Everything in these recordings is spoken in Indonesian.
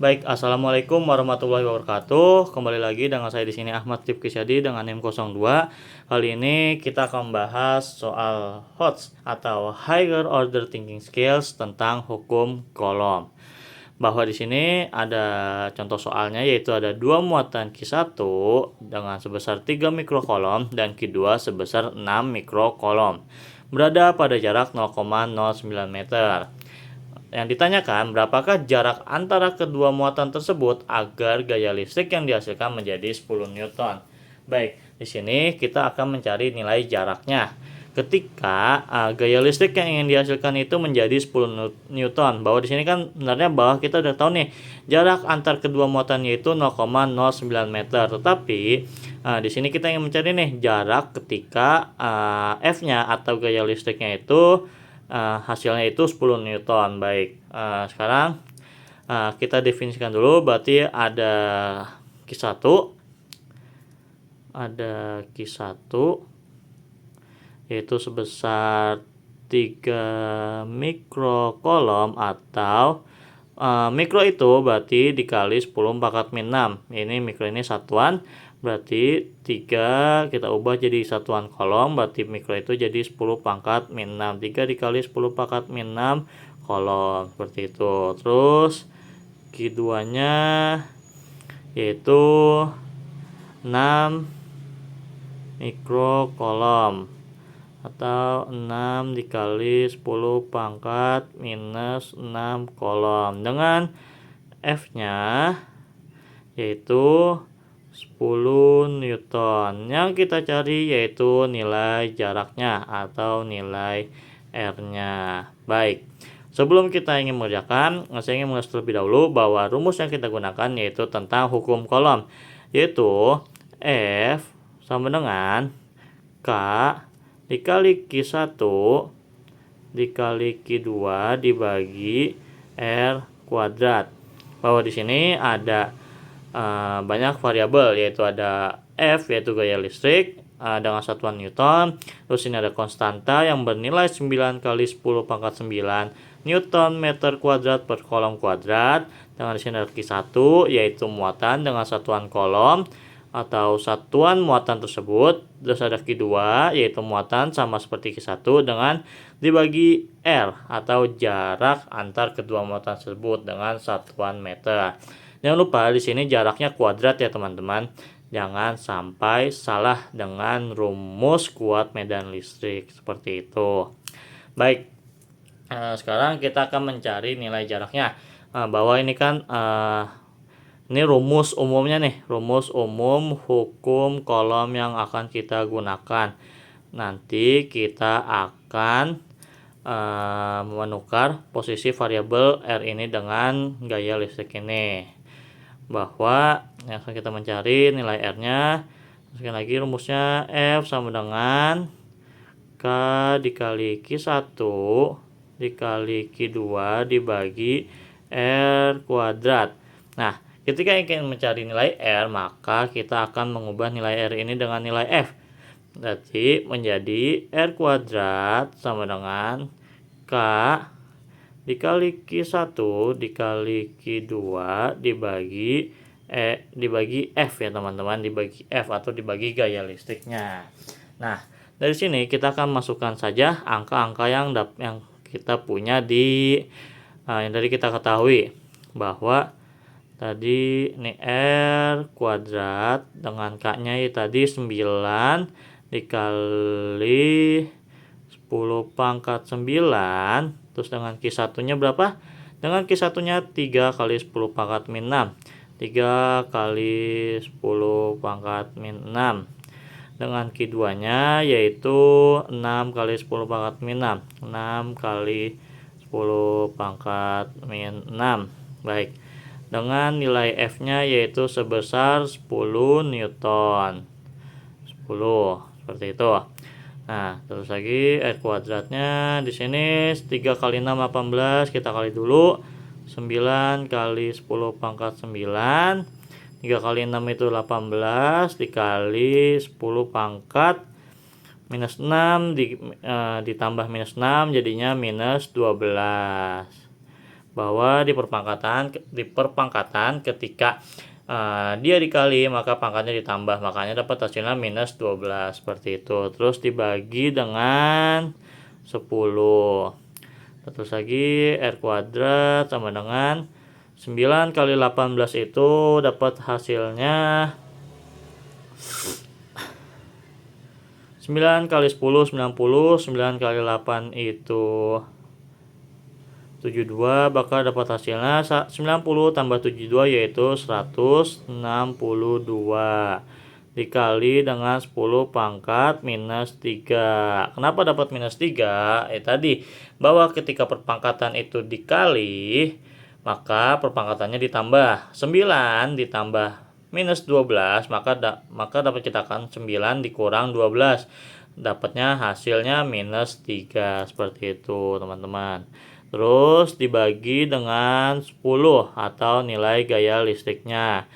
Baik, assalamualaikum warahmatullahi wabarakatuh. Kembali lagi dengan saya di sini Ahmad Rifki Syadi dengan NIM 02. Kali ini kita akan membahas soal HOTS atau Higher Order Thinking Skills tentang hukum Coulomb. Bahwa di sini ada contoh soalnya, yaitu ada dua muatan Q1 dengan sebesar 3 mikrocoulomb dan Q2 sebesar 6 mikrocoulomb berada pada jarak 0,09 meter. Yang ditanyakan, berapakah jarak antara kedua muatan tersebut agar gaya listrik yang dihasilkan menjadi 10 Newton. Baik, di sini kita akan mencari nilai jaraknya. Ketika gaya listrik yang ingin dihasilkan itu menjadi 10 Newton. Bahwa di sini kan sebenarnya bahwa kita udah tahu nih, jarak antar kedua muatan yaitu 0,09 meter. Tetapi di sini kita ingin mencari nih jarak ketika F-nya atau gaya listriknya itu hasilnya itu 10 Newton. Baik, sekarang kita definisikan dulu. Berarti ada Q1 yaitu sebesar 3 mikrocoulomb, atau mikro itu berarti dikali 10 pangkat min 6. Ini mikro ini satuan, berarti 3 kita ubah jadi satuan coulomb, berarti mikro itu jadi 10 pangkat min 6. 3 dikali 10 pangkat min 6 coulomb, seperti itu. Terus Q2 nya yaitu 6 mikrocoulomb, atau 6 dikali 10 pangkat minus 6 coulomb, dengan F-nya yaitu 10 Newton. Yang kita cari yaitu nilai jaraknya atau nilai R-nya. Baik, sebelum kita ingin mengerjakan, saya ingin mengulas terlebih dahulu bahwa rumus yang kita gunakan yaitu tentang hukum Coulomb, yaitu F sama dengan K dikali Q1 dikali Q2 dibagi R kuadrat. Bahwa di sini ada banyak variabel, yaitu ada F yaitu gaya listrik dengan satuan Newton. Terus ini ada konstanta yang bernilai 9 kali 10 pangkat 9 Newton meter kuadrat per kolom kuadrat. Dengan di sini ada Q1 yaitu muatan dengan satuan kolom atau satuan muatan tersebut. Terus ada Q2 yaitu muatan sama seperti Q1 dengan dibagi R atau jarak antar kedua muatan tersebut dengan satuan meter. Jangan lupa di sini jaraknya kuadrat ya teman-teman. Jangan sampai salah dengan rumus kuat medan listrik seperti itu. Baik, sekarang kita akan mencari nilai jaraknya. Bahwa ini kan ini rumus umumnya nih, rumus umum hukum Coulomb yang akan kita gunakan. Nanti kita akan menukar posisi variabel R ini dengan gaya listrik ini. Bahwa yang akan kita mencari nilai R-nya, sekali lagi rumusnya F sama dengan K dikali Q1 dikali Q2 dibagi R kuadrat. Nah, ketika ingin mencari nilai R, maka kita akan mengubah nilai R ini dengan nilai F. Berarti menjadi R kuadrat sama dengan K dikali Q1 dikali Q2 dibagi F ya teman-teman, dibagi F atau dibagi gaya listriknya. Nah, dari sini kita akan masukkan saja angka-angka yang kita punya di yang tadi kita ketahui, bahwa tadi ini R kuadrat dengan K-nya tadi 9 dikali 10 pangkat 9. Terus dengan Q1 nya berapa? Dengan Q1 nya 3 kali 10 pangkat min 6. 3 kali 10 pangkat min 6. Dengan Q2 nya yaitu 6 kali 10 pangkat min 6. 6 kali 10 pangkat min 6. Baik, dengan nilai F nya yaitu sebesar 10 Newton. 10, seperti itu. Nah, terus lagi R kuadratnya di sini 3 kali 6 18, kita kali dulu. 9 kali 10 pangkat 9. 3 kali 6 itu 18 dikali 10 pangkat minus 6 ditambah minus 6 jadinya minus 12. bahwa di perpangkatan ketika dia dikali maka pangkatnya ditambah, makanya dapat hasilnya minus 12 seperti itu. Terus dibagi dengan 10. Terus lagi R kuadrat sama dengan 9 kali 18 itu dapat hasilnya 9 kali 10 90, 9 kali 8 itu 72, bakal dapat hasilnya 90 tambah 72 yaitu 162 dikali dengan 10 pangkat minus 3. Kenapa dapat minus 3? Tadi bahwa ketika perpangkatan itu dikali maka perpangkatannya ditambah 9 ditambah minus 12 maka dapat kita akan 9 dikurang 12, dapatnya hasilnya minus 3 seperti itu teman-teman. Terus dibagi dengan 10 atau nilai gaya listriknya.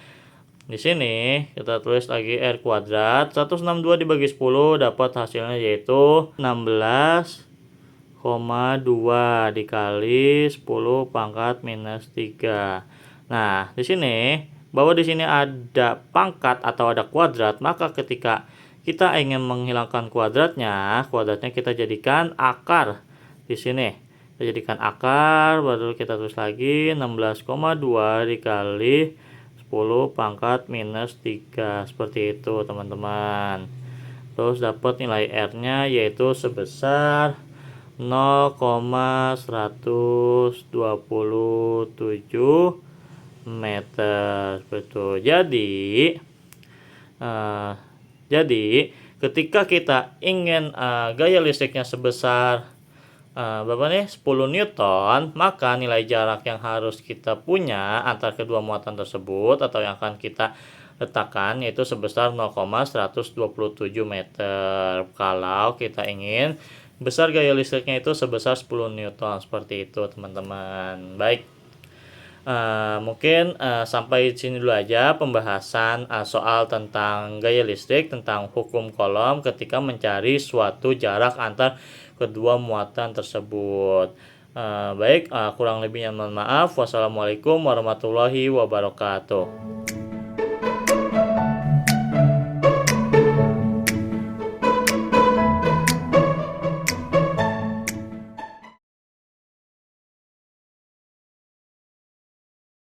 Di sini kita tulis lagi R kuadrat 162 dibagi 10 dapat hasilnya yaitu 16,2 dikali 10 pangkat minus 3. Nah, di sini bahwa di sini ada pangkat atau ada kuadrat, maka ketika kita ingin menghilangkan kuadratnya kita jadikan akar di sini. Kita jadikan akar, baru kita tulis lagi 16,2 dikali 10 pangkat minus 3 seperti itu teman-teman. Terus dapat nilai R-nya yaitu sebesar 0,127 meter. Betul. Jadi ketika kita ingin gaya listriknya sebesar 10 Newton, maka nilai jarak yang harus kita punya antar kedua muatan tersebut atau yang akan kita letakkan yaitu sebesar 0,127 meter. Kalau kita ingin besar gaya listriknya itu sebesar 10 Newton seperti itu teman-teman. Baik. Mungkin sampai sini dulu aja pembahasan soal tentang gaya listrik, tentang hukum Coulomb ketika mencari suatu jarak antar kedua muatan tersebut. Baik, kurang lebihnya mohon maaf. Wassalamualaikum warahmatullahi wabarakatuh.